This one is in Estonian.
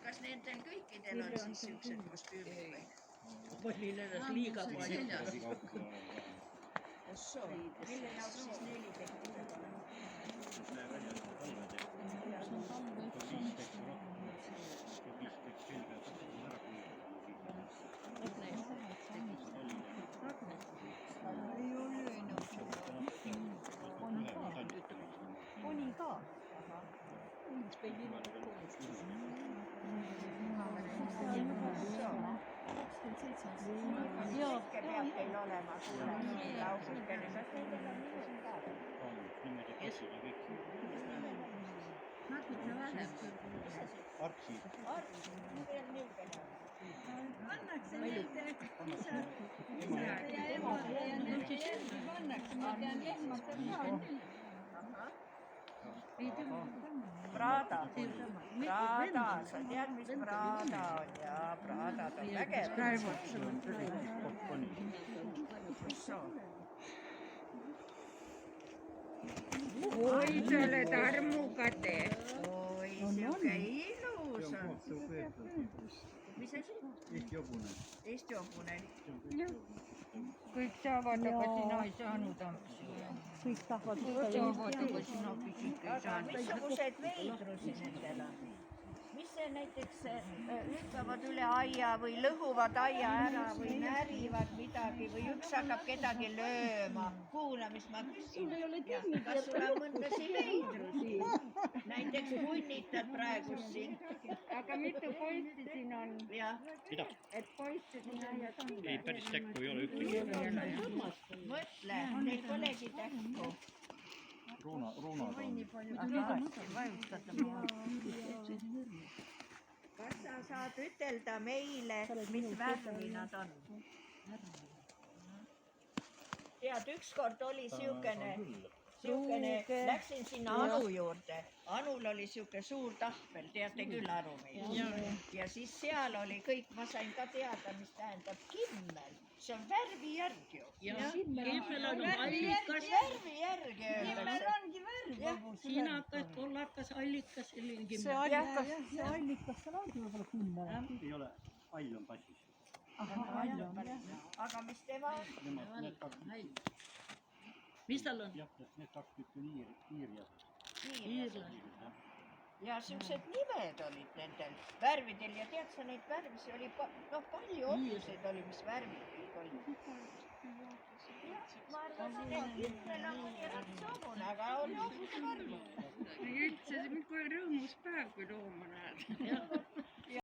Kas nendel kõikidel on siis siuksed kostüümid või? Põhlilenes liiga palju. Mille jaoks siis 4 tehti? Ei ole enam Oli ka. Kõike peab teil olema lausukene. Kas nendel on niimoodi ka? Natuke vähem. Artsid. Veel niisugune. Pannakse nende isa ja emale ja nende järgi pannakse. Ma tean lehmadel ka. Prada. Prada. Sa tead, mis Prada on? Jaa, Pradad on vägev. Oi, sa oled armukate. Oi, siuke ilus on. Mis asi? Eesti hobune. Kõik saavad, aga sina ei saanud ampsi. Kõik tahavad Saavad, aga sina pisike ei Aga saanud. missugused veidrusi nendel on? Mis see näiteks hüppavad üle aia või lõhuvad aia ära või närivad midagi või üks hakkab kedagi lööma? Kuula, mis ma küsin. Kas sul on mõndasi veidrusi? Näiteks punnitad praegu siin. Aga mitu poissi siin on? Jah. Et poisse siin aias on? Ei, päris täkku ei ole ühtegi. Mõtle, neil polegi tähku. Ruunad on. Kas sa saad ütelda meile, mis värvi nad on? Tead, ükskord oli siukene, läksin sinna Anu juurde. Anul oli siuke suur tahvel, teate küll Anu meil. Ja siis seal oli kõik, ma sain ka teada, mis tähendab kimmel. See on värvi järgi ju. Kimmel on allikas. Värvi järgi Kimmel öeldakse. ongi värv. Sinakas, kollakas, allikas, selline See kimmel. allikas seal ongi võib-olla kümme. Ei ole, all on passis. Aga mis tema on? Need kaks, Mis tal on? jah, need kaks tükki on iirjad. Iirlased. Ja siuksed nimed olid nendel värvidel ja tead sa neid värvisi oli palju otsuseid oli, mis värvid kõik olid. Ma arvan, et kimmel on mõni ratsomune, aga oli hoopis värv. Üldse, kui rõõmus päev, kui looma näed.